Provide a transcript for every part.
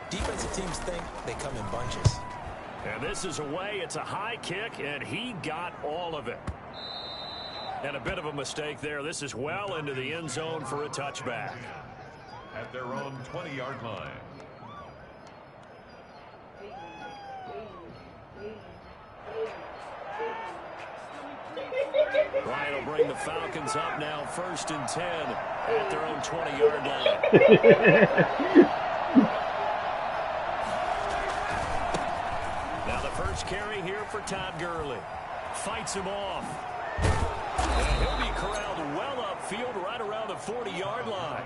Defensive teams think they come in bunches. And this is away. It's a high kick, and he got all of it. And a bit of a mistake there. This is well into the end zone for a touchback. At their own 20-yard line. Ryan will bring the Falcons up now, 1st and 10 at their own 20-yard line. Now the first carry here for Todd Gurley. Fights him off. And he'll be corralled well upfield right around the 40-yard line.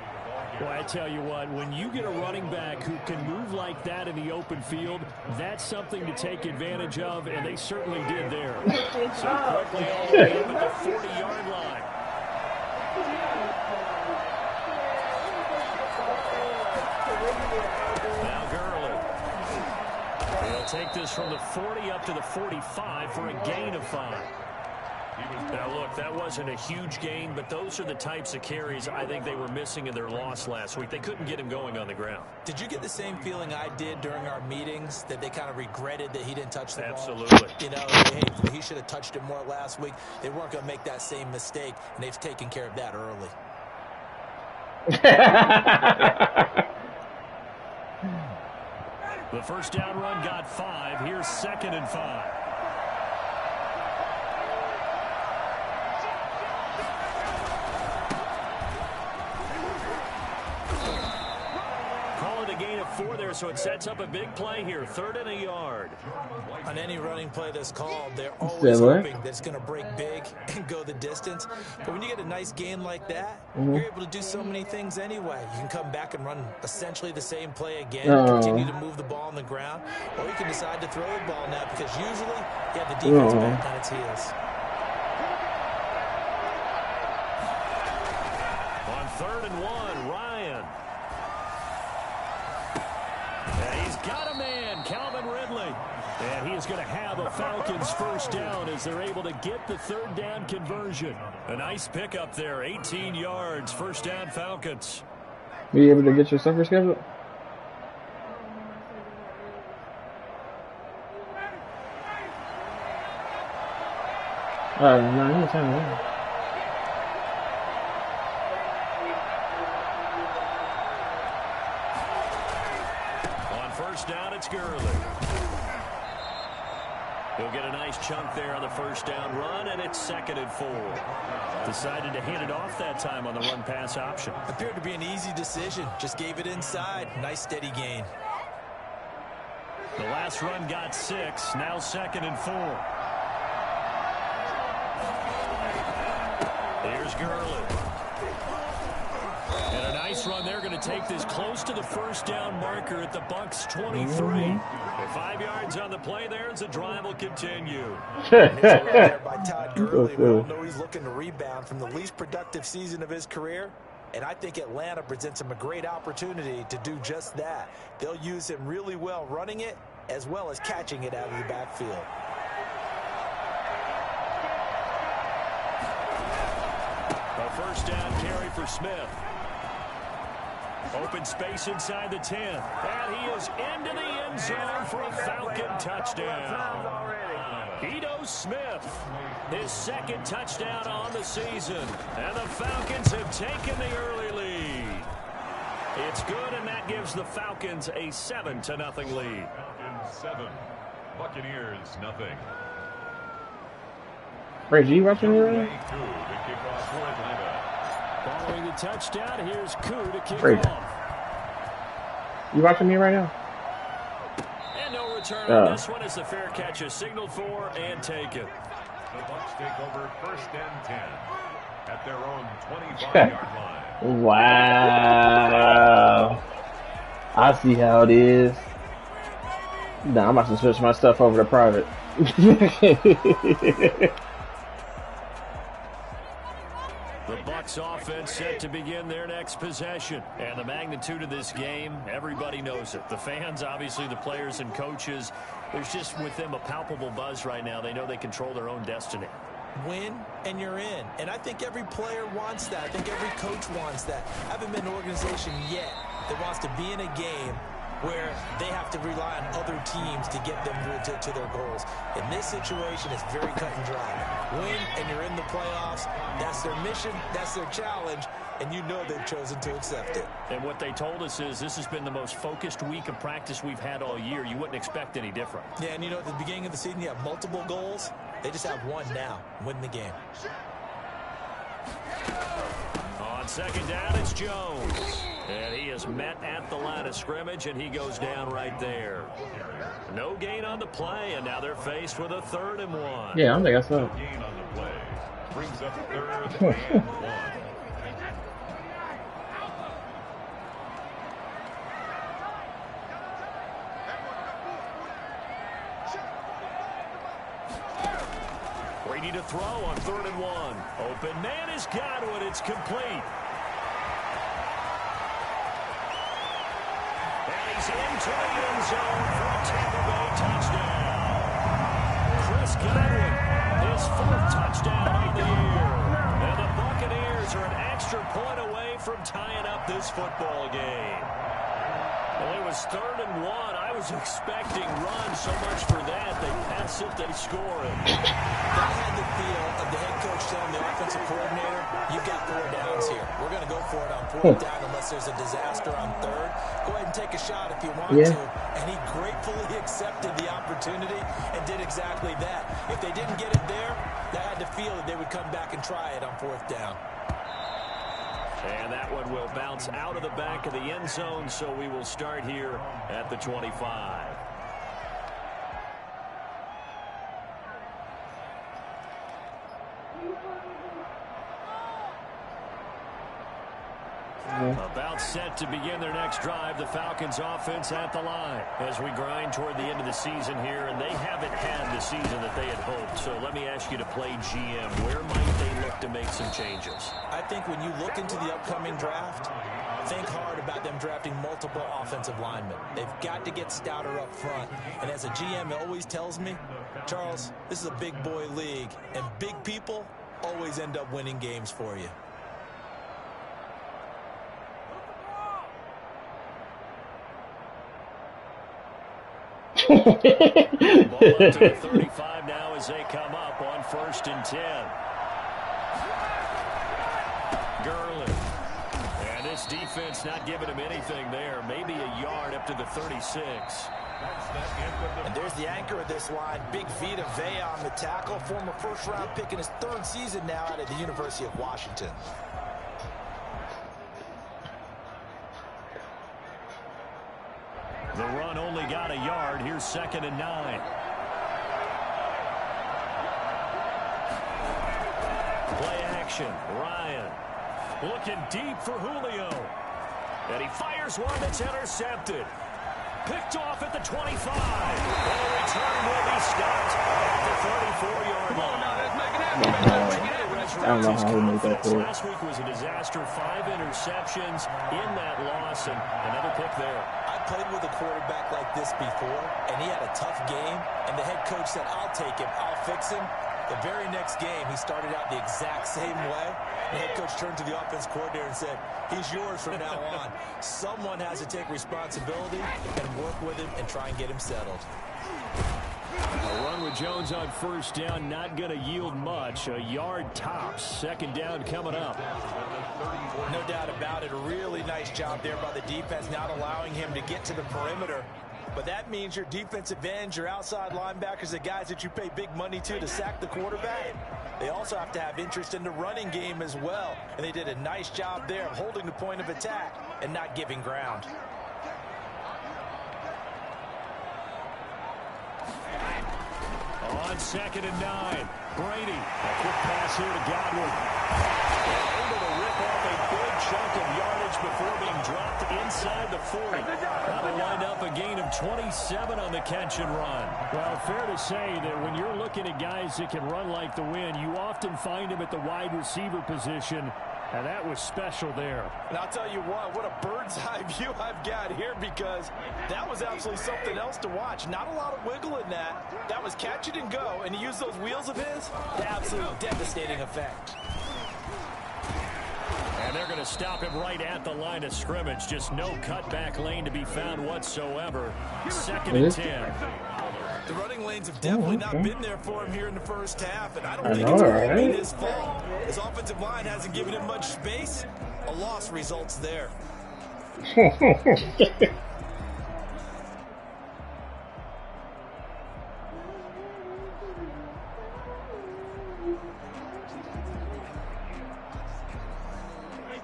Well, I tell you what, when you get a running back who can move like that in the open field, that's something to take advantage of, and they certainly did there. So quickly all the way up at the 40-yard line. Now Gurley. He'll take this from the 40 up to the 45 for a gain of 5. Now, look, that wasn't a huge gain, but those are the types of carries I think they were missing in their loss last week. They couldn't get him going on the ground. Did you get the same feeling I did during our meetings, that they kind of regretted that he didn't touch the ball? Absolutely. You know, hey, he should have touched it more last week. They weren't going to make that same mistake, and they've taken care of that early. The first down run got 5. Here's 2nd and 5. Call it a gain of 4 there, so it sets up a big play here. 3rd and a yard. On any running play that's called, they're always hoping that it's going to break big and go the distance. But when you get a nice gain like that, you're able to do so many things anyway. You can come back and run essentially the same play again, continue to move the ball on the ground, or you can decide to throw the ball now because usually you have the defense back on its heels. On 3rd and 1, Ryan. And he's got a man, Calvin Ridley. And he is going to have a Falcons first down as they're able to get the 3rd down conversion. A nice pickup there, 18 yards, first down Falcons. Be able to get your soccer schedule? No, you tell me. On first down, it's Gurley. He'll get a nice chunk there on the first down run, and it's 2nd and 4. Decided to hand it off that time on the run-pass option. Appeared to be an easy decision. Just gave it inside. Nice steady gain. The last run got 6. Now 2nd and 4. Here's Gurley. And a nice run. They're going to take this close to the first down marker at the Bucs 23. 5 yards on the play there as the drive will continue. There by Todd Gurley. We all know he's looking to rebound from the least productive season of his career. And I think Atlanta presents him a great opportunity to do just that. They'll use him really well running it as well as catching it out of the backfield. A first down carry for Smith. Open space inside the 10. And he is into the end zone for a Falcon touchdown. Ito Smith, his 2nd touchdown on the season. And the Falcons have taken the early lead. It's good, and that gives the Falcons a 7-0 lead. Falcons 7, Buccaneers nothing. Reggie, you watching me right now? Following the touchdown, here's Koo to kick off. You watching me right now? And no return on this one as the fair catch is signaled for and taken. The Bucs take over 1st and 10 at their own 25-yard line. Wow. I see how it is. Nah, I'm about to switch my stuff over to private. The Bucs offense set to begin their next possession. And the magnitude of this game, everybody knows it. The fans, obviously the players and coaches, there's just with them a palpable buzz right now. They know they control their own destiny. Win, and you're in. And I think every player wants that. I think every coach wants that. I haven't been an organization yet that wants to be in a game where they have to rely on other teams to get them to their goals. In this situation, it's very cut and dry. Win, and you're in the playoffs. That's their mission. That's their challenge. And you know they've chosen to accept it. And what they told us is this has been the most focused week of practice we've had all year. You wouldn't expect any different. Yeah, and you know, at the beginning of the season, you have multiple goals. They just have one now, win the game. On second down, it's Jones. And he is met at the line of scrimmage, and he goes down right there. No gain on the play, and now they're faced with a 3rd and 1. Yeah, I don't think I saw it. No gain on the play. Brings up 3rd and 1. Brady to throw on 3rd and 1. Open man is Godwin. It's complete. And he's into the end zone for a Tampa Bay touchdown. Chris Godwin, his 4th touchdown of the year. And the Buccaneers are an extra point away from tying up this football game. Well, it was 3rd and 1. I was expecting run so much for that. They pass it, they score it. I had the feel of the head coach telling the offensive coordinator, you've got 4 downs here. We're going to go for it on 4th down unless there's a disaster on 3rd. Go ahead and take a shot if you want to. And he gratefully accepted the opportunity and did exactly that. If they didn't get it there, I had the feel that they would come back and try it on 4th down. And that one will bounce out of the back of the end zone, so we will start here at the 25. About set to begin their next drive. The Falcons offense at the line as we grind toward the end of the season here, and they haven't had the season that they had hoped. So let me ask you to play GM. Where might they look to make some changes? I think when you look into the upcoming draft, think hard about them drafting multiple offensive linemen. They've got to get stouter up front. And as a GM, it always tells me, Charles, this is a big boy league, and big people always end up winning games for you. Ball up to the 35 now as they come up on 1st and 10. Gurley. And this defense not giving him anything there. Maybe a yard up to the 36. And there's the anchor of this line, Big Vita Vea on the tackle, former 1st-round pick in his 3rd season now out of the University of Washington. The run only got a yard. Here's 2nd and 9. Play action. Ryan looking deep for Julio. And he fires one that's intercepted. Picked off at the 25. And the return will be stopped at the 34-yard line. I don't know how he made that play. Last week was a disaster. 5 interceptions in that loss, and another pick there. I played with a quarterback like this before, and he had a tough game, and the head coach said, I'll take him, I'll fix him. The very next game, he started out the exact same way. The head coach turned to the offense coordinator and said, he's yours from now on. Someone has to take responsibility and work with him and try and get him settled. A run with Jones on 1st down, not going to yield much. A yard tops. 2nd down coming up. No doubt about it. A really nice job there by the defense, not allowing him to get to the perimeter. But that means your defensive ends, your outside linebackers, the guys that you pay big money to sack the quarterback, they also have to have interest in the running game as well. And they did a nice job there of holding the point of attack and not giving ground. On 2nd and 9, Brady. A quick pass here to Godwin. Able to rip off a big chunk of yardage before being dropped inside the 40. That'll wind up a gain of 27 on the catch and run. Well, fair to say that when you're looking at guys that can run like the wind, you often find them at the wide receiver position. And that was special there. And I'll tell you what a bird's eye view I've got here, because that was absolutely something else to watch. Not a lot of wiggle in that. That was catch it and go, and he used those wheels of his to absolute devastating effect. And And they're going to stop him right at the line of scrimmage. Just no cutback lane to be found whatsoever. 2nd and 10. The running lanes have definitely not been there for him here in the first half, and I don't think it's going to be his fault. His offensive line hasn't given him much space. A loss results there.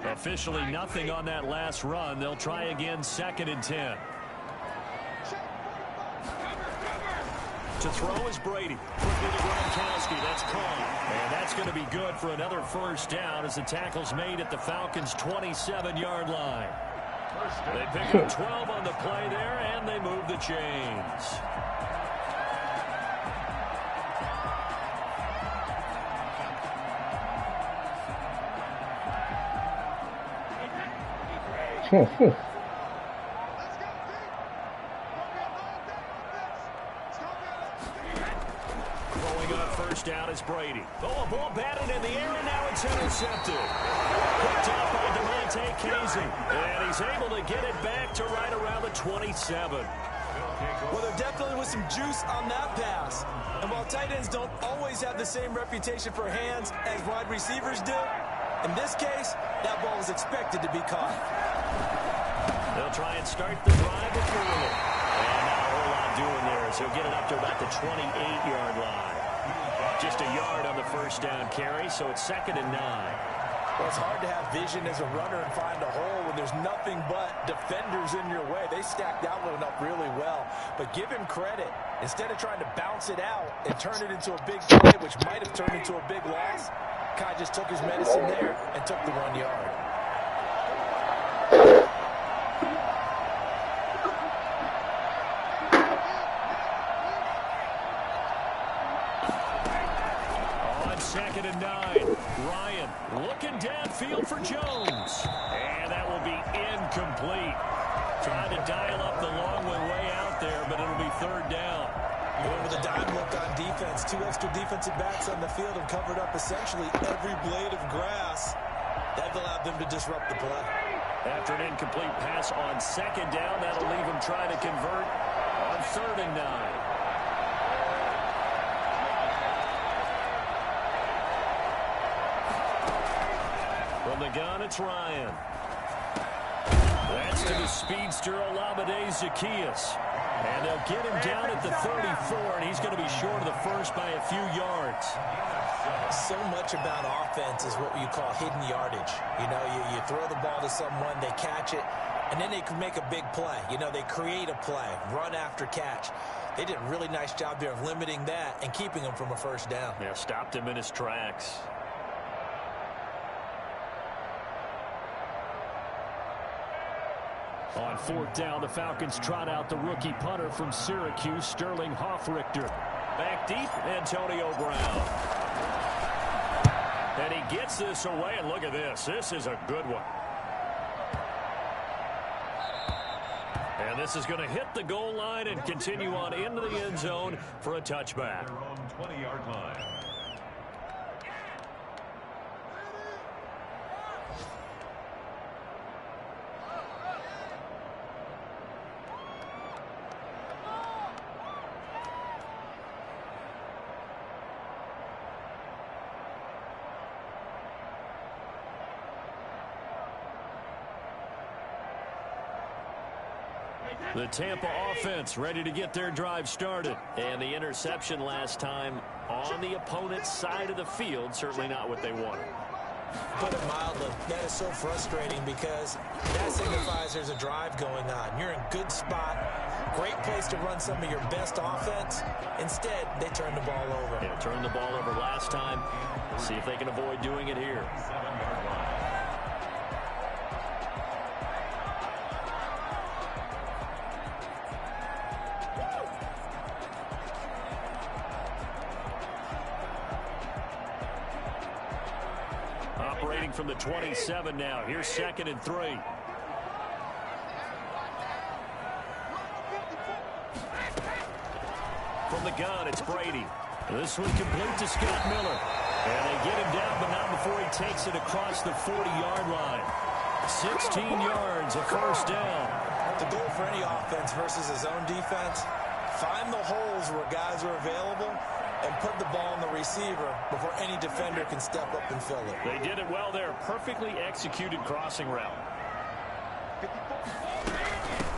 Officially nothing on that last run. They'll try again, 2nd and 10. To throw is Brady. Quickly to Gronkowski. That's caught. And that's going to be good for another first down as the tackle's made at the Falcons' 27-yard line. They pick up 12 on the play there, and they move the chains. Throwing up first down is Brady. Oh, a ball batted in the air, and now it's intercepted. Picked up by Devontae Casey, and he's able to get it back to right around the 27. Well, there definitely was some juice on that pass. And while tight ends don't always have the same reputation for hands as wide receivers do, in this case, that ball was expected to be caught. They'll try and start the drive with Gurley. And not a whole lot doing there, so he'll get it up to about the 28-yard line. Just a yard on the first down carry, so it's 2nd and 9. Well, it's hard to have vision as a runner and find a hole when there's nothing but defenders in your way. They stacked that one up really well. But give him credit. Instead of trying to bounce it out and turn it into a big play, which might have turned into a big loss, Kai just took his medicine there and took the 1 yard. On 2nd and 9, Ryan looking downfield for Jones. And that will be incomplete. Trying to dial up the long way out there, but it'll be 3rd down. Going with a dime look on defense. 2 extra defensive backs on the field and covered up essentially every blade of grass. That allowed them to disrupt the play. After an incomplete pass on 2nd down, that'll leave him trying to convert on 3rd and 9. From the gun, it's Ryan. That's to the speedster, Olamide Zaccheaus. And they'll get him down at the 34, and he's going to be short of the first by a few yards. So much about offense is what you call hidden yardage. You know, you throw the ball to someone, they catch it, and then they can make a big play. You know, they create a play, run after catch. They did a really nice job there of limiting that and keeping him from a first down. Yeah, stopped him in his tracks. On 4th down, the Falcons trot out the rookie punter from Syracuse, Sterling Hoffrichter. Back deep, Antonio Brown. And he gets this away, and look at this. This is a good one. And this is going to hit the goal line and continue on into the end zone for a touchback. Their own 20-yard line. The Tampa offense ready to get their drive started. And the interception last time on the opponent's side of the field, certainly not what they wanted. Put it mildly, that is so frustrating because that signifies there's a drive going on. You're in good spot, great place to run some of your best offense. Instead, they turn the ball over. Yeah, turned the ball over last time. See if they can avoid doing it here. 7-yard line. Operating from the 27 now. Here's 2nd and 3. From the gun, it's Brady. This one complete to Scott Miller. And they get him down, but not before he takes it across the 40-yard line. 16 yards, a first down. The goal for any offense versus his own defense, find the holes where guys are available and put the ball on the receiver before any defender can step up and fill it. They did it well there. Perfectly executed crossing route.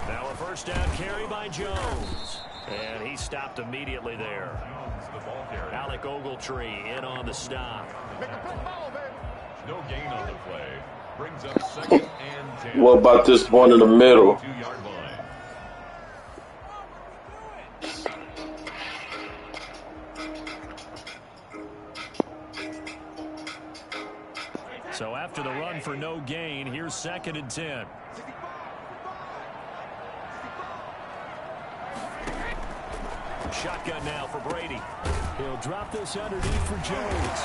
Now a first down carry by Jones. And he stopped immediately there. Alec Ogletree in on the stop. No gain on the play. Brings up second and 10. What about this one in the middle? 2-yard line. So after the run for no gain, here's second and 10. Shotgun now for Brady. He'll drop this underneath for Jones.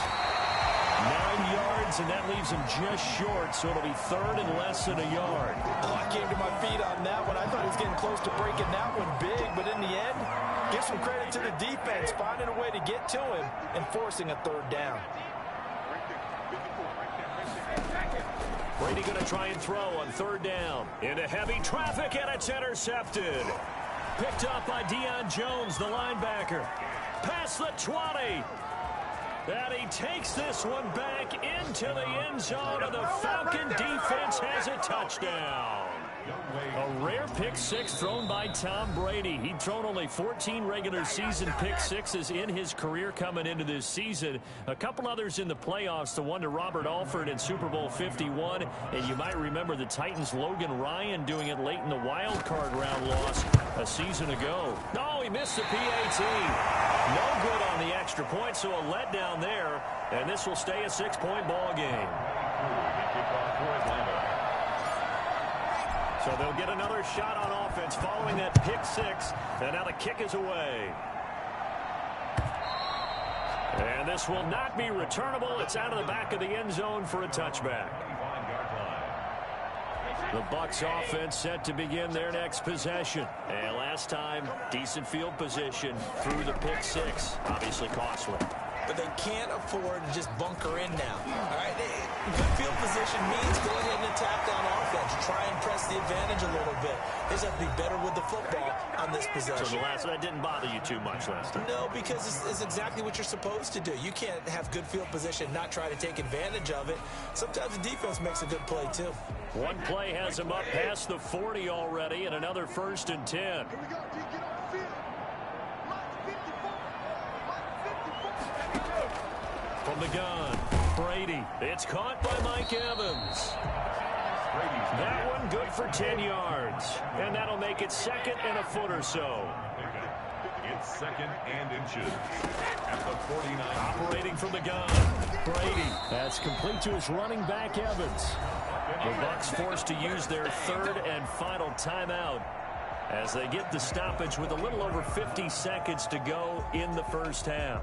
9 yards, and that leaves him just short, so it'll be third and less than a yard. Oh, I came to my feet on that one. I thought he was getting close to breaking that one big, but in the end, give some credit to the defense, finding a way to get to him and forcing a third down. Brady going to try and throw on third down. Into heavy traffic, and it's intercepted. Picked up by Deion Jones, the linebacker. Past the 20. And he takes this one back into the end zone, and the Falcon defense has a touchdown. A rare pick six thrown by Tom Brady. He'd thrown only 14 regular season pick sixes in his career coming into this season. A couple others in the playoffs, the one to Robert Alford in Super Bowl 51. And you might remember the Titans' Logan Ryan doing it late in the wild card round loss a season ago. No, he missed the PAT. No good on the extra point, so a letdown there. And this will stay a 6-point ball game. So they'll get another shot on offense following that pick six. And now the kick is away. And this will not be returnable. It's out of the back of the end zone for a touchback. The Bucs offense set to begin their next possession. And last time, decent field position through the pick six. Obviously costly. But they can't afford to just bunker in now. All right, good field position means go ahead and attack on offense. Try and press the advantage a little bit. They just have to be better with the football on this possession. So that didn't bother you too much last time? No, because it's exactly what you're supposed to do. You can't have good field position, not try to take advantage of it. Sometimes the defense makes a good play, too. One play has him up past the 40 already, and another first and 10. From the gun, Brady. It's caught by Mike Evans. That one good for 10 yards. And that'll make it second and a foot or so. It's second and inches at the 49. Operating from the gun, Brady. That's complete to his running back, Evans. The Bucs forced to use their third and final timeout as they get the stoppage with a little over 50 seconds to go in the first half.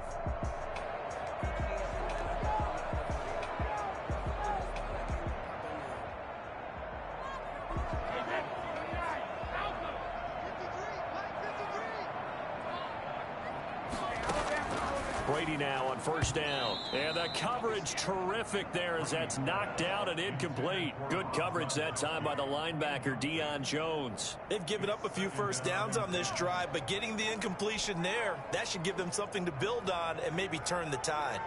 Brady now on first down. And the coverage terrific there as that's knocked down and incomplete. Good coverage that time by the linebacker, Deion Jones. They've given up a few first downs on this drive, but getting the incompletion there, that should give them something to build on and maybe turn the tide.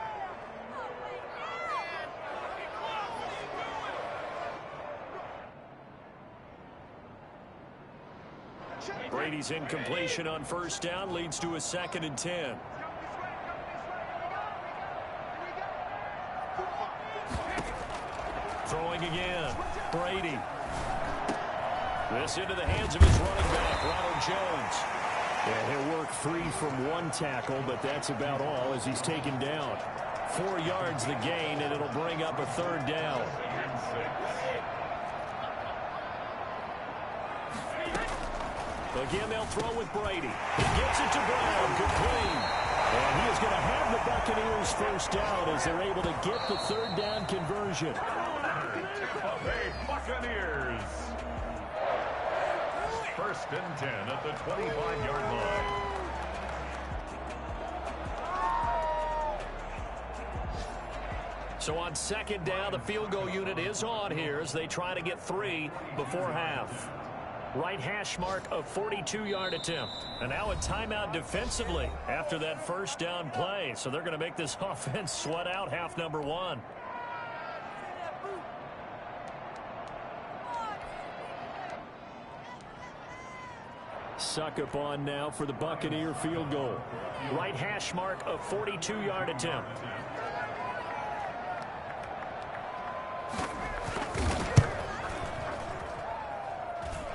Brady's incompletion on first down leads to a second and 10. Throwing again, Brady. This into the hands of his running back, Ronald Jones. And he'll work free from one tackle, but that's about all as he's taken down. 4 yards the gain, and it'll bring up a third down. Again, they'll throw with Brady. He gets it to Brown, complete. And he is going to have the Buccaneers first down as they're able to get the third down conversion. Buccaneers. First and 10 at the 25-yard line. So on second down, the field goal unit is on here as they try to get 3 before half. Right hash mark of 42-yard attempt. And now a timeout defensively after that first down play. So they're going to make this offense sweat out half number 1. Suck up on now for the Buccaneer field goal. Right hash mark of 42-yard attempt.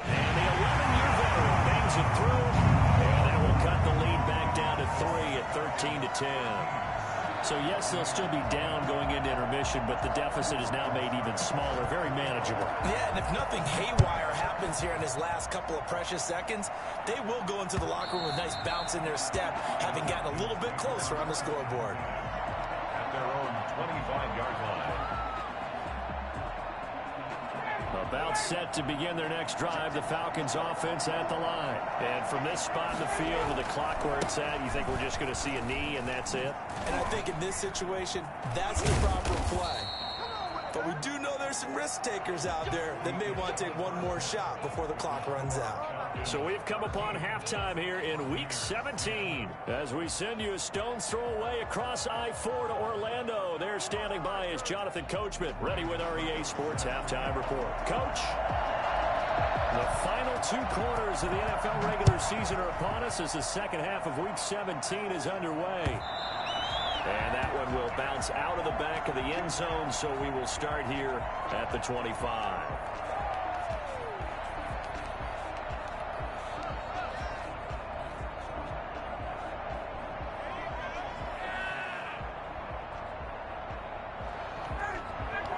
And the 11-year veteran bangs it through. And that will cut the lead back down to 3 at 13-10. So, yes, they'll still be down going into intermission, but the deficit is now made even smaller, very manageable. Yeah, and if nothing haywire happens here in his last couple of precious seconds, they will go into the locker room with a nice bounce in their step, having gotten a little bit closer on the scoreboard. At their own 25-yard line. About set to begin their next drive, the Falcons offense at the line. And from this spot in the field with the clock where it's at, you think we're just going to see a knee and that's it? And I think in this situation, that's the proper play. But we do know there's some risk takers out there that may want to take one more shot before the clock runs out. So we've come upon halftime here in Week 17 as we send you a stone's throw away across I-4 to Orlando. There standing by is Jonathan Coachman, ready with our EA Sports Halftime Report. Coach, the final 2 quarters of the NFL regular season are upon us as the second half of Week 17 is underway. And that one will bounce out of the back of the end zone, so we will start here at the 25.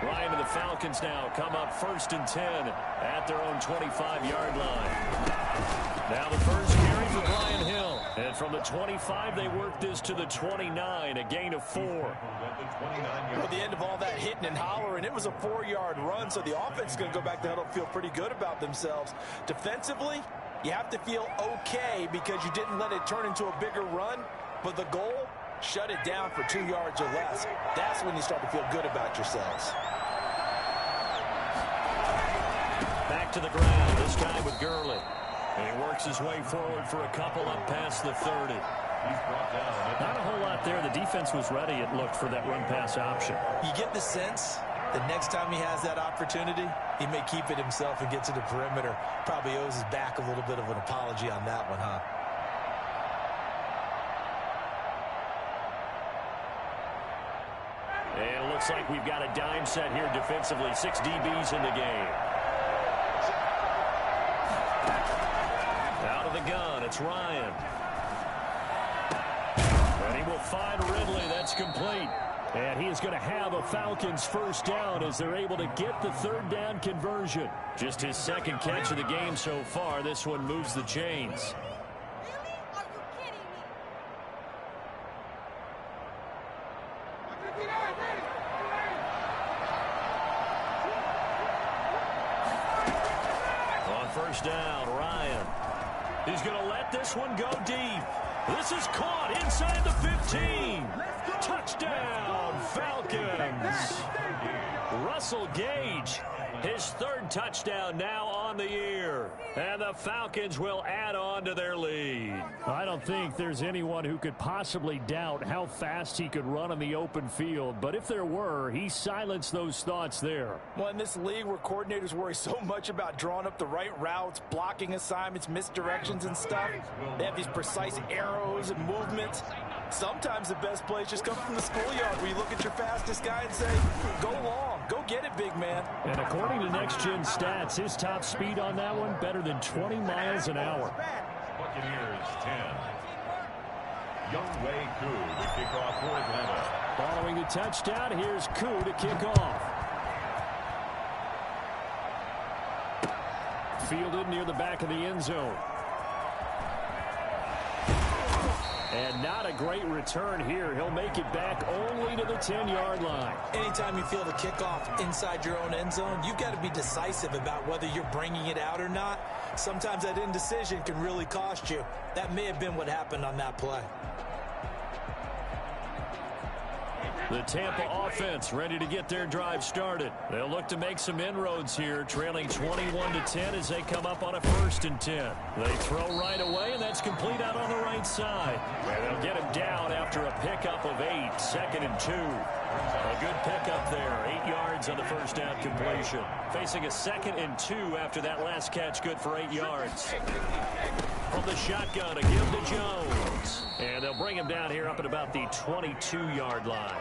Ryan and the Falcons now come up 1st and 10 at their own 25-yard line. Now the first carry for Brian Hill. And from the 25, they work this to the 29, a gain of 4. At the end of all that hitting and hollering, it was a 4-yard run, so the offense is going to go back to huddle and feel pretty good about themselves. Defensively, you have to feel okay because you didn't let it turn into a bigger run, but the goal, shut it down for 2 yards or less. That's when you start to feel good about yourselves. Back to the ground, this time with Gurley. And he works his way forward for a couple up past the 30. Not a whole lot there. The defense was ready, it looked, for that run-pass option. You get the sense that next time he has that opportunity, he may keep it himself and get to the perimeter. Probably owes his back a little bit of an apology on that one, huh? And it looks like we've got a dime set here defensively. 6 DBs in the game. Out of the gun, it's Ryan. And he will find Ridley. That's complete. And he is going to have a Falcons first down as they're able to get the 3rd down conversion. Just his 2nd catch of the game so far. This one moves the chains. On first down, Ryan. He's going to let this one go deep. This is caught inside the 15. Touchdown, Falcons. Russell Gage, his 3rd touchdown now on the year. And the Falcons will add on to their lead. I don't think there's anyone who could possibly doubt how fast he could run on the open field. But if there were, he silenced those thoughts there. Well, in this league where coordinators worry so much about drawing up the right routes, blocking assignments, misdirections and stuff, they have these precise arrows and movements. Sometimes the best plays just come from the schoolyard where you look at your fastest guy and say, go long, go get it, big man. And according to Next Gen Stats, his top speed on that one, better than 20 miles an hour. Buccaneers 10. Young Wei Koo to kick off for Atlanta. Following the touchdown, here's Koo to kick off. Fielded near the back of the end zone. And not a great return here. He'll make it back only to the 10-yard line. Anytime you feel the kickoff inside your own end zone, you've got to be decisive about whether you're bringing it out or not. Sometimes that indecision can really cost you. That may have been what happened on that play. The Tampa offense ready to get their drive started. They'll look to make some inroads here, trailing 21-10 as they come up on a 1st and 10. They throw right away, and that's complete out on the right side. And they'll get him down after a pickup of 8, 2nd and 2. A good pickup there, 8 yards on the first down completion. Facing a 2nd and 2 after that last catch, good for 8 yards. From the shotgun, a give to Jones. And they'll bring him down here up at about the 22-yard line.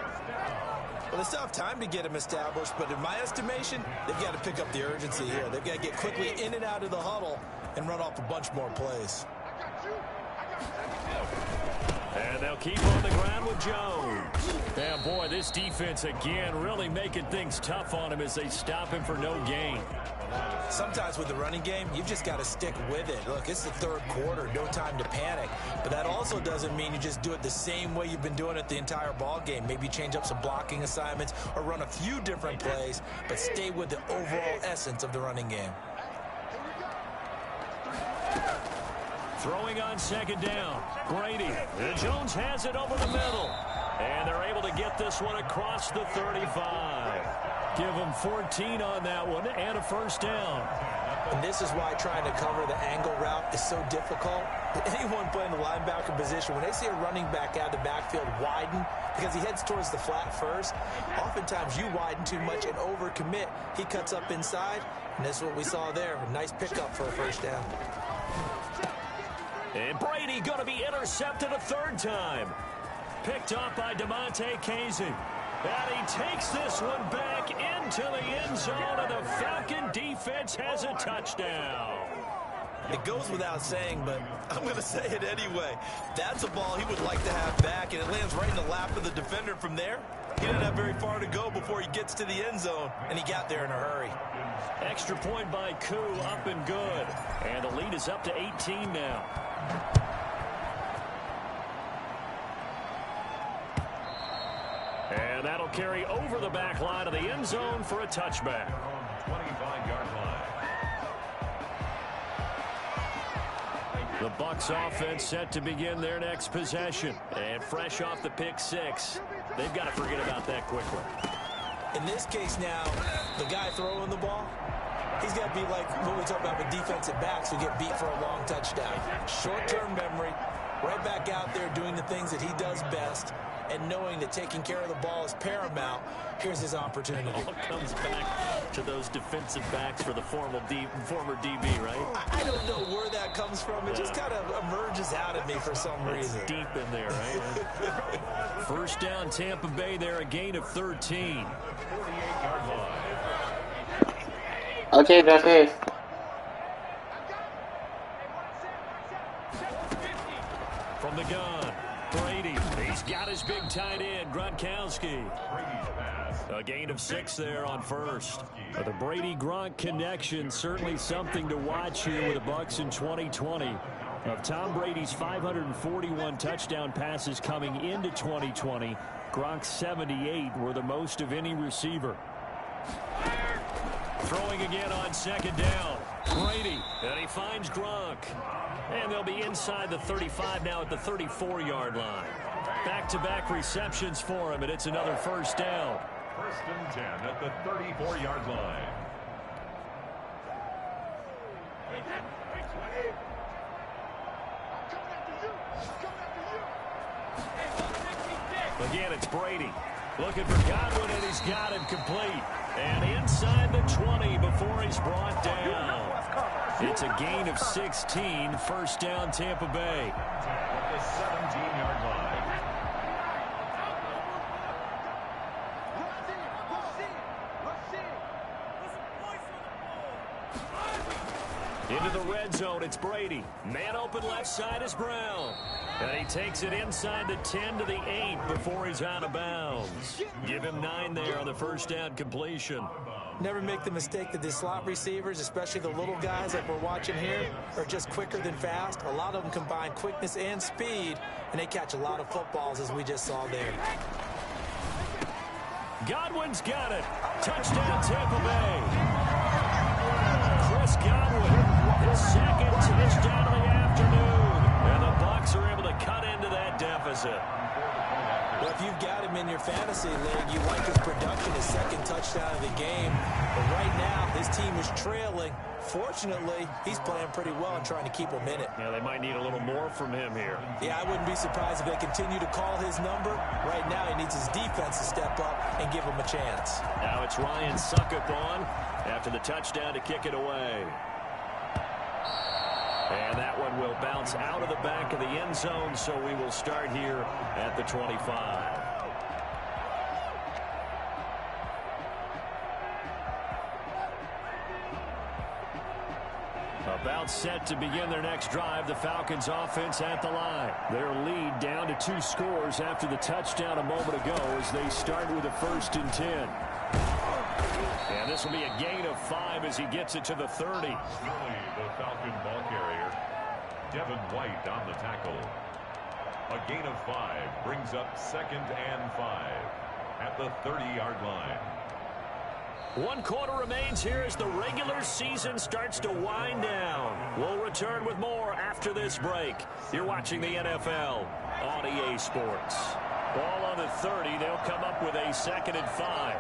Well, they still have time to get him established, but in my estimation, they've got to pick up the urgency here. They've got to get quickly in and out of the huddle and run off a bunch more plays. And they'll keep on the ground with Jones. And boy, this defense again really making things tough on him as they stop him for no gain. Sometimes with the running game, you've just got to stick with it. Look, it's the 3rd quarter, no time to panic. But that also doesn't mean you just do it the same way you've been doing it the entire ball game. Maybe change up some blocking assignments or run a few different plays, but stay with the overall essence of the running game. Throwing on 2nd down. Brady. Jones has it over the middle. And they're able to get this one across the 35. Give them 14 on that one and a 1st down. And this is why trying to cover the angle route is so difficult. Anyone playing the linebacker position, when they see a running back out of the backfield widen because he heads towards the flat first, oftentimes you widen too much and overcommit. He cuts up inside, and that's what we saw there. A nice pickup for a 1st down. And Brady going to be intercepted a 3rd time. Picked off by DeMonte Casey. And he takes this one back into the end zone, and the Falcon defense has a touchdown. It goes without saying, but I'm going to say it anyway. That's a ball he would like to have back, and it lands right in the lap of the defender from there. He didn't have very far to go before he gets to the end zone, and he got there in a hurry. Extra point by Koo, up and good. And the lead is up to 18 now. And that'll carry over the back line of the end zone for a touchback. 25-yard line. The Bucs offense set to begin their next possession. And fresh off the pick 6, they've got to forget about that quickly. In this case now, the guy throwing the ball, he's got to be like what we talk about with defensive backs who get beat for a long touchdown. Short-term memory, right back out there doing the things that he does best, and knowing that taking care of the ball is paramount. Here's his opportunity. It all comes back to those defensive backs for the former DB, right? I don't know where that comes from. It just kind of emerges out of me for some reason. It's deep in there, right? 1st down, Tampa Bay there, a gain of 13. 48-yard line. Okay, that's it. From the gun, Brady. He's got his big tight end, Gronkowski. A gain of 6 there on 1st. The Brady-Gronk connection, certainly something to watch here with the Bucs in 2020. Of Tom Brady's 541 touchdown passes coming into 2020, Gronk's 78 were the most of any receiver. Throwing again on 2nd down. Brady, and he finds Gronk. And they'll be inside the 35 now at the 34-yard line. Back-to-back receptions for him, and it's another 1st down. 1st and 10 at the 34-yard line. Again, it's Brady. Looking for Godwin, and he's got him complete. And inside the 20 before he's brought down. It's a gain of 16, 1st down Tampa Bay. At the 17-yard line. Into the red zone, it's Brady. Man open left side is Brown. And he takes it inside the 10 to the 8 before he's out of bounds. Give him 9 there on the 1st down completion. Never make the mistake that the slot receivers, especially the little guys like we're watching here, are just quicker than fast. A lot of them combine quickness and speed, and they catch a lot of footballs, as we just saw there. Godwin's got it. Touchdown, Tampa Bay. Chris Godwin, his 2nd touchdown of the afternoon. And the Bucs are able to cut into that deficit. Well, if you've got him in your fantasy league, you like his production, his second touchdown of the game. But right now, his team is trailing. Fortunately, he's playing pretty well and trying to keep him in it. Yeah, they might need a little more from him here. Yeah, I wouldn't be surprised if they continue to call his number. Right now, he needs his defense to step up and give him a chance. Now it's Ryan Suckup on after the touchdown to kick it away. And that one will bounce out of the back of the end zone, so we will start here at the 25. About set to begin their next drive, the Falcons offense at the line. Their lead down to 2 scores after the touchdown a moment ago as they start with a 1st and 10. And this will be a gain of 5 as he gets it to the 30. Really the Falcon ball carrier. Devin White on the tackle. A gain of 5 brings up 2nd and 5 at the 30-yard line. 1 quarter remains here as the regular season starts to wind down. We'll return with more after this break. You're watching the NFL on EA Sports. Ball on the 30. They'll come up with a 2nd and 5.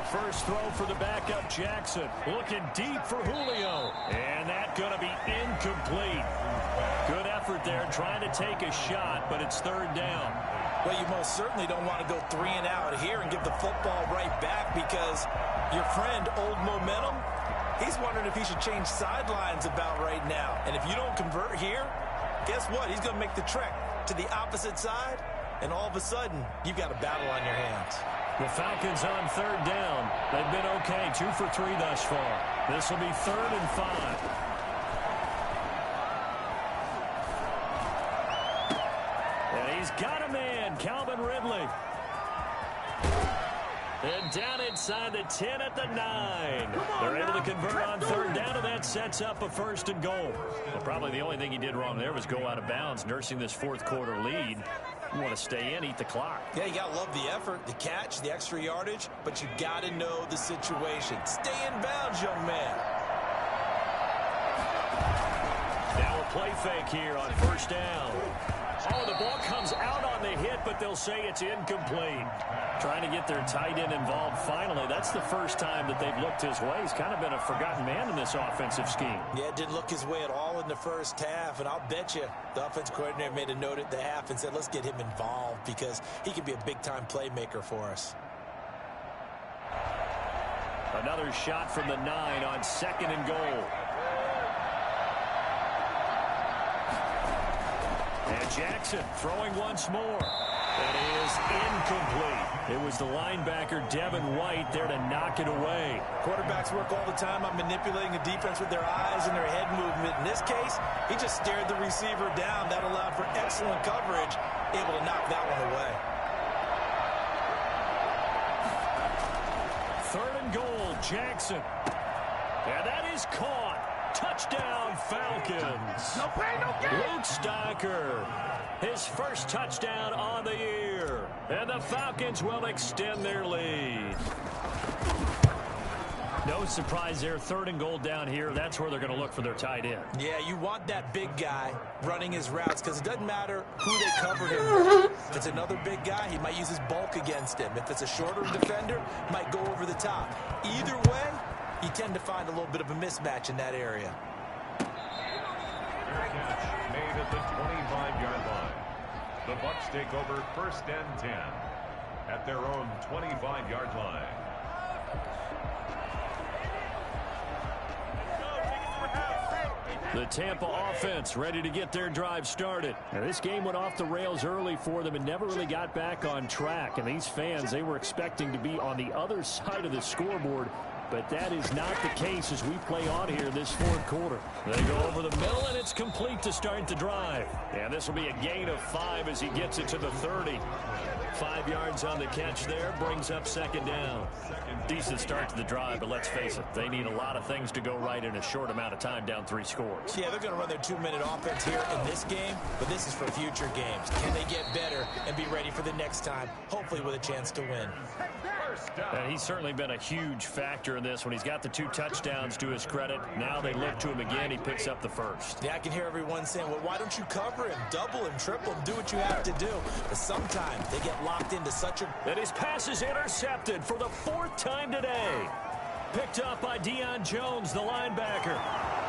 First throw for the backup Jackson. Looking deep for Julio. And that's going to be incomplete. Good effort there trying to take a shot, but it's 3rd down. Well, you most certainly don't want to go 3 and out here and give the football right back because your friend, Old Momentum, he's wondering if he should change sidelines about right now. And if you don't convert here, guess what? He's going to make the trek to the opposite side, and all of a sudden, you've got a battle on your hands. The Falcons on 3rd down. They've been okay, 2 for 3 thus far. This will be 3rd and 5. And he's got a man, Calvin Ridley. And down inside the 10 at the 9. They're able to convert on 3rd down, and that sets up a 1st and goal. Well, probably the only thing he did wrong there was go out of bounds, nursing this 4th quarter lead. You want to stay in, eat the clock. Yeah, you got to love the effort, the catch, the extra yardage, but you got to know the situation. Stay in bounds, young man. Now a play fake here on 1st down. Oh, the ball comes out on the hit, but they'll say it's incomplete. Trying to get their tight end involved finally. That's the first time that they've looked his way. He's kind of been a forgotten man in this offensive scheme. Yeah, it didn't look his way at all in the first half, and I'll bet you the offense coordinator made a note at the half and said, let's get him involved because he could be a big-time playmaker for us. Another shot from the 9 on 2nd and goal. And Jackson throwing once more. It is incomplete. It was the linebacker, Devin White, there to knock it away. Quarterbacks work all the time on manipulating the defense with their eyes and their head movement. In this case, he just stared the receiver down. That allowed for excellent coverage, able to knock that one away. 3rd and goal, Jackson. And that is caught. Touchdown, Falcons. No pain, no gain. Luke Stocker, his first touchdown on the year. And the Falcons will extend their lead. No surprise there, 3rd and goal down here. That's where they're going to look for their tight end. Yeah, you want that big guy running his routes because it doesn't matter who they cover him with. If it's another big guy, he might use his bulk against him. If it's a shorter defender, he might go over the top. Either way, you tend to find a little bit of a mismatch in that area. Fair catch made at the 25-yard line. The Bucs take over 1st and 10 at their own 25-yard line. The Tampa offense ready to get their drive started. Now, this game went off the rails early for them and never really got back on track. And these fans, they were expecting to be on the other side of the scoreboard. But that is not the case as we play on here this 4th quarter. They go over the middle, and it's complete to start the drive. And this will be a gain of 5 as he gets it to the 30. 5 yards on the catch there, brings up 2nd down. Decent start to the drive, but let's face it, they need a lot of things to go right in a short amount of time, down 3 scores. Yeah, they're going to run their 2-minute offense here in this game, but this is for future games. Can they get better and be ready for the next time, hopefully with a chance to win? And he's certainly been a huge factor in this. When he's got the 2 touchdowns to his credit, now they look to him again. He picks up the first. Yeah, I can hear everyone saying, well, why don't you cover him, double him, triple him, do what you have to do. But sometimes they get locked into such a... And his pass is intercepted for the 4th time today. Picked up by Deion Jones, the linebacker.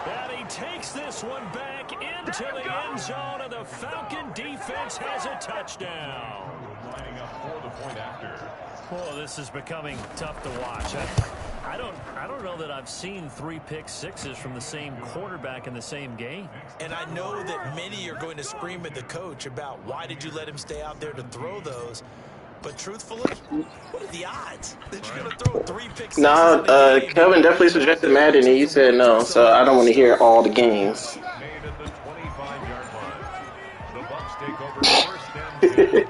And he takes this one back into the end zone, and the Falcon defense has a touchdown. Lining up for the point after. Oh, this is becoming tough to watch. I don't know that I've seen 3 pick-sixes from the same quarterback in the same game. And I know that many are going to scream at the coach about why did you let him stay out there to throw those. But truthfully, what are the odds that you're going to throw 3 pick-sixes? No, Kelvin definitely suggested Madden, and he said no, so I don't want to hear all the games. Made at the 25-yard line. The Bucs take over first and 10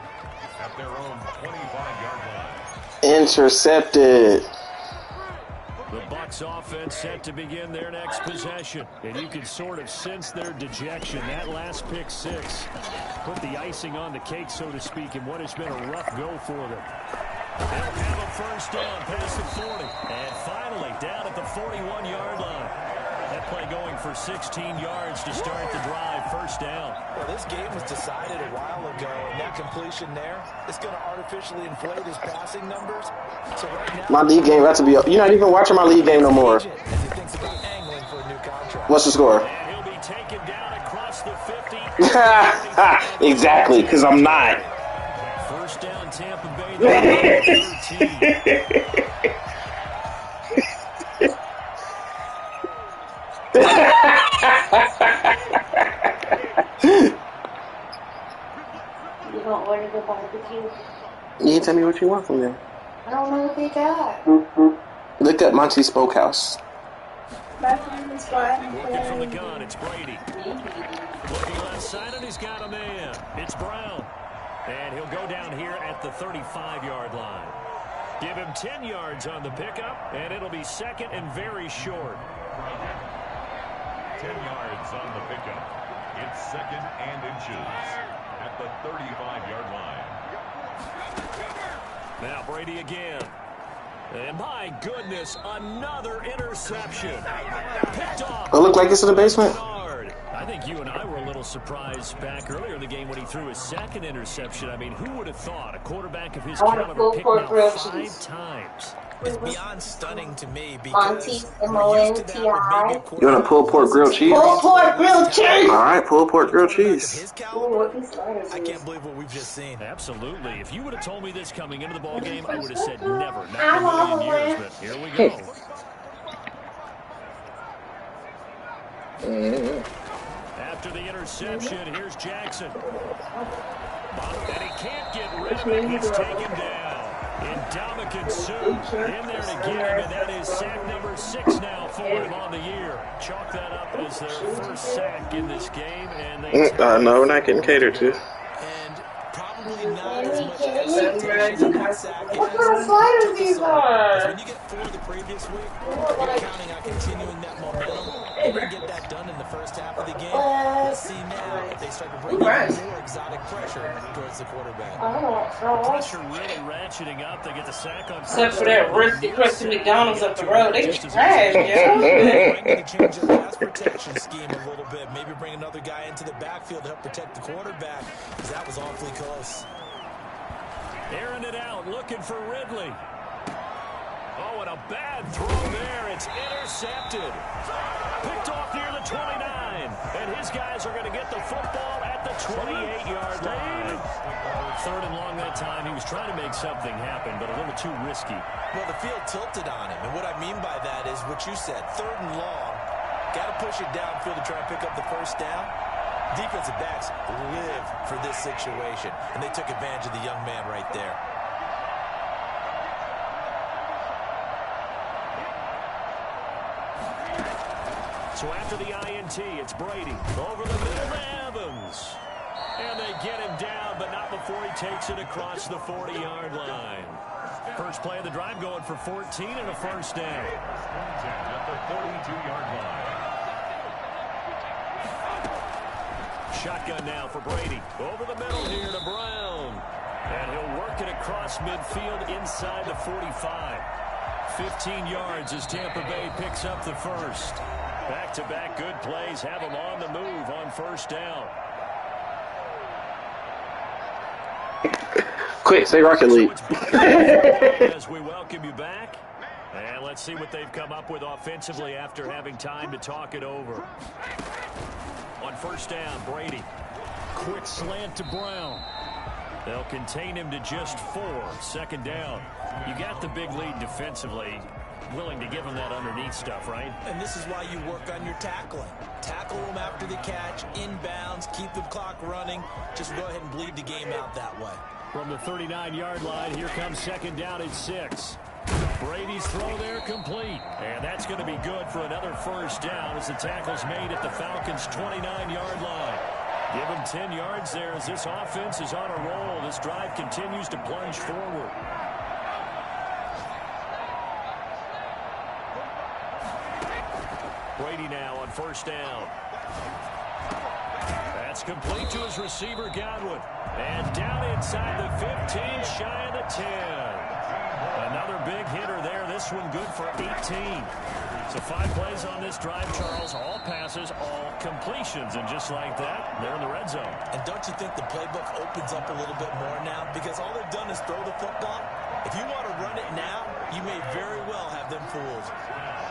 at their own 25-yard line. Intercepted. The Bucs offense set to begin their next possession. And you can sort of sense their dejection. That last pick-6 put the icing on the cake, so to speak, in what has been a rough go for them. They'll have a first down past the 40. And finally, down at the 41-yard line. That play going for 16 yards to start the drive. First down. Well, this game was decided a while ago, and that completion there is going to artificially inflate his passing numbers. So right now, My league game about to be... You're not even watching my league game no more. as he thinks about angling for a new contract. What's the score? And he'll be taken down across the 50. Exactly, because I'm not. First down, Tampa Bay. 13. You gonna order the barbecue? You can tell me what you want from them. I don't know what they got. Look up Monty's Smokehouse. Working from the gun, it's Brady. Looking left side, and he's got a man. It's Brown. And he'll go down here at the 35-yard line. Give him 10 yards on the pickup, and it'll be second and very short. 10 yards on the pickup. It's second and inches at the 35-yard line. Now Brady again. And my goodness, another interception. Picked off. It look like it's in the basement. I think you and I were a little surprised back earlier in the game when he threw his second interception. I mean, who would have thought a quarterback of his caliber picked out 5 times? It's beyond stunning to me Monty, because M-O-N-T-I. You want a pulled pork grilled cheese? Pulled pork grilled cheese! All right, pulled pork grilled cheese. his caliber, I can't believe what we've just seen. Absolutely. If you would have told me this coming into the ball game, I would have said never, not in a million years. But here we go. After the interception, here's Jackson. And he can't get rid of it. He's taken down. Ndamukong Suh in there to get him, and that is sack number 6 now for him on the year. Chalk that up as their first sack in this game. And they no, we're not getting catered to. And probably not as much expectation in that sack. What kind of sliders these are? When you get 4 the previous week, you're counting on continuing that momentum. They didn't get that done in the first half of the game. Let's see now if they start to bring even more exotic pressure towards the quarterback. pressure really ratcheting up. They get the sack on. Except for that rusty McDonald's up the road. They trash, yeah. Going to change the pass protection scheme a little bit. Maybe bring another guy into the backfield to help protect the quarterback, because that was awfully close. Airing it out, looking for Ridley. Oh, and a bad throw there. It's intercepted. Picked off near the 29. And his guys are going to get the football at the 28-yard line. 3rd and long that time. He was trying to make something happen, but a little too risky. Well, the field tilted on him. And what I mean by that is what you said. 3rd and long. Got to push it downfield to try and pick up the first down. Defensive backs live for this situation. And they took advantage of the young man right there. So after the INT, it's Brady. Over the middle to Evans. And they get him down, but not before he takes it across the 40-yard line. First play of the drive going for 14 and a first down. At the 42-yard line. Shotgun now for Brady. Over the middle here to Brown. And he'll work it across midfield inside the 45. 15 yards as Tampa Bay picks up the first. Back-to-back good plays have them on the move on first down. Quick, say Rocket League. As we welcome you back. And let's see what they've come up with offensively after having time to talk it over. On first down, Brady. Quick slant to Brown. They'll contain him to just 4. Second down. You got the big lead defensively. Willing to give him that underneath stuff, right? And this is why you work on your tackling. Tackle them after the catch, inbounds, keep the clock running. Just go ahead and bleed the game out that way. From the 39-yard line, here comes second down and 6. Brady's throw there complete. And that's going to be good for another first down as the tackle's made at the Falcons' 29-yard line. Give him 10 yards there as this offense is on a roll. This drive continues to plunge forward. Brady now on first down. That's complete to his receiver, Godwin. And down inside the 15, shy of the 10. Another big hitter there. This one good for 18. So 5 plays on this drive, Charles. All passes, all completions. And just like that, they're in the red zone. And don't you think the playbook opens up a little bit more now? Because all they've done is throw the football. If you want to run it now, you may very well have them fooled.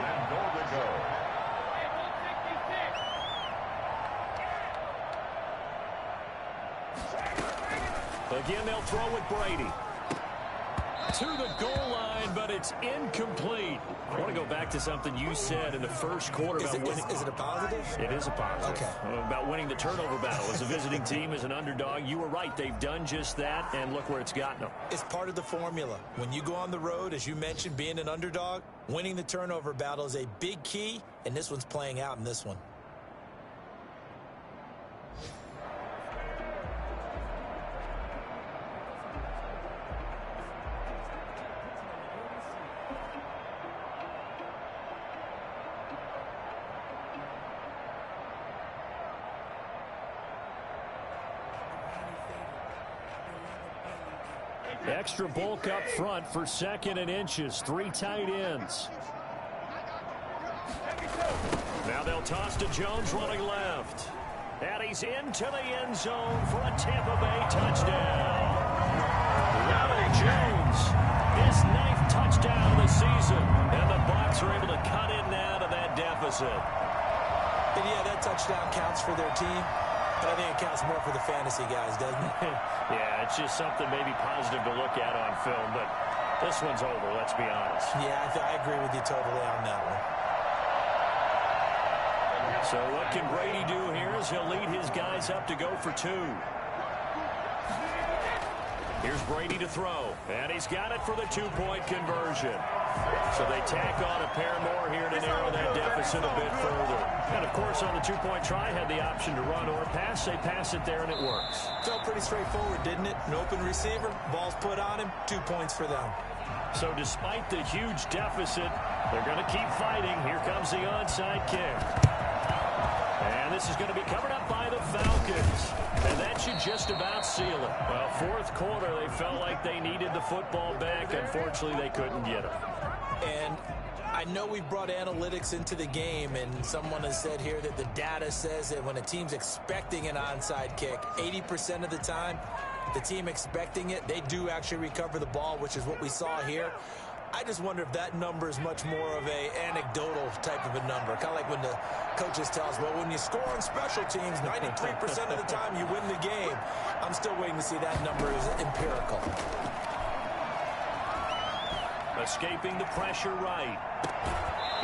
And goal to go. Again, they'll throw with Brady. To the goal line, but it's incomplete. I want to go back to something you said in the first quarter about winning. Is it a positive? It is a positive. Okay. About winning the turnover battle. As a visiting team, as an underdog, you were right. They've done just that, and look where it's gotten them. It's part of the formula. When you go on the road, as you mentioned, being an underdog, winning the turnover battle is a big key, and this one's playing out in this one. Extra bulk up front for 2nd and inches. 3 tight ends. Now they'll toss to Jones running left. And he's into the end zone for a Tampa Bay touchdown. Ronald Jones, his 9th touchdown of the season. And the Bucs are able to cut in now to that deficit. And yeah, that touchdown counts for their team. But I think it counts more for the fantasy guys, doesn't it? Yeah, it's just something maybe positive to look at on film, but this one's over, let's be honest. Yeah, I agree with you totally on that one. So what can Brady do here as he'll lead his guys up to go for 2. Here's Brady to throw, and he's got it for the 2-point conversion. So they tack on a pair more here to narrow that deficit a bit further. And, of course, on the 2-point try, had the option to run or pass. They pass it there, and it works. Felt pretty straightforward, didn't it? An open receiver, ball's put on him, 2 points for them. So despite the huge deficit, they're going to keep fighting. Here comes the onside kick. And this is going to be covered up by the Falcons. And that should just about seal it. Well, 4th quarter, they felt like they needed the football back. Unfortunately, they couldn't get it. And I know we brought analytics into the game, and someone has said here that the data says that when a team's expecting an onside kick, 80% of the time, the team expecting it, they do actually recover the ball, which is what we saw here. I just wonder if that number is much more of a anecdotal type of a number. Kind of like when the coaches tell us, well, when you score on special teams, 93% of the time you win the game. I'm still waiting to see that number is empirical. Escaping the pressure right.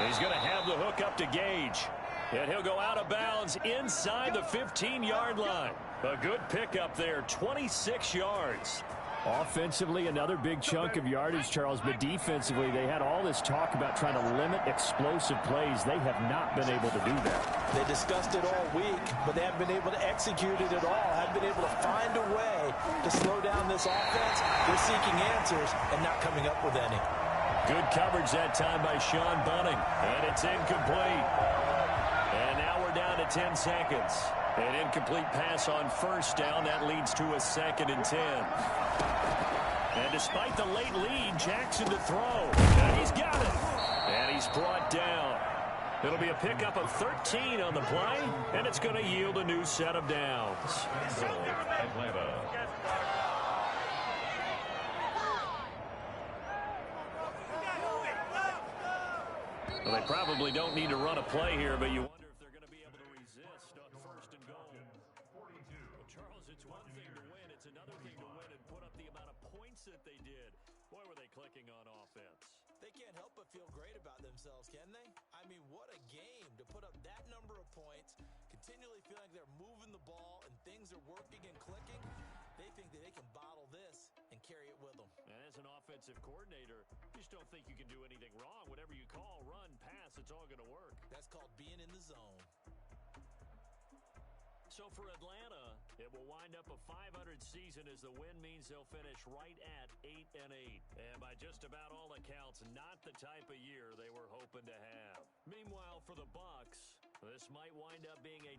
He's going to have the hook up to Gage. And he'll go out of bounds inside the 15-yard line. A good pickup there, 26 yards. Offensively, another big chunk of yardage, Charles, but defensively, they had all this talk about trying to limit explosive plays. They have not been able to do that. They discussed it all week, but they haven't been able to execute it at all. Haven't been able to find a way to slow down this offense. They're seeking answers and not coming up with any. Good coverage that time by Sean Bunning, and it's incomplete. And now we're down to 10 seconds. An incomplete pass on first down. That leads to a 2nd and 10. And despite the late lead, Jackson to throw. And he's got it. And he's brought down. It'll be a pickup of 13 on the play, and it's going to yield a new set of downs. Atlanta. Well, they probably don't need to run a play here, but you wonder if they're going to be able to resist on 1st and goal. Well, Charles, it's one thing to win. It's another thing to win and put up the amount of points that they did. Boy, were they clicking on offense. They can't help but feel great about themselves, can they? I mean, what a game to put up that number of points, continually feel like they're moving the ball and things are working and clicking. They think that they can bottle this and carry it with them. And as an offensive coordinator, you just don't think you can do anything wrong. Whatever you call, run, pass, it's all going to work. That's called being in the zone. So for Atlanta, it will wind up a .500 season as the win means they'll finish right at 8-8. And by just about all accounts, not the type of year they were hoping to have. Meanwhile, for the Bucs, this might wind up being a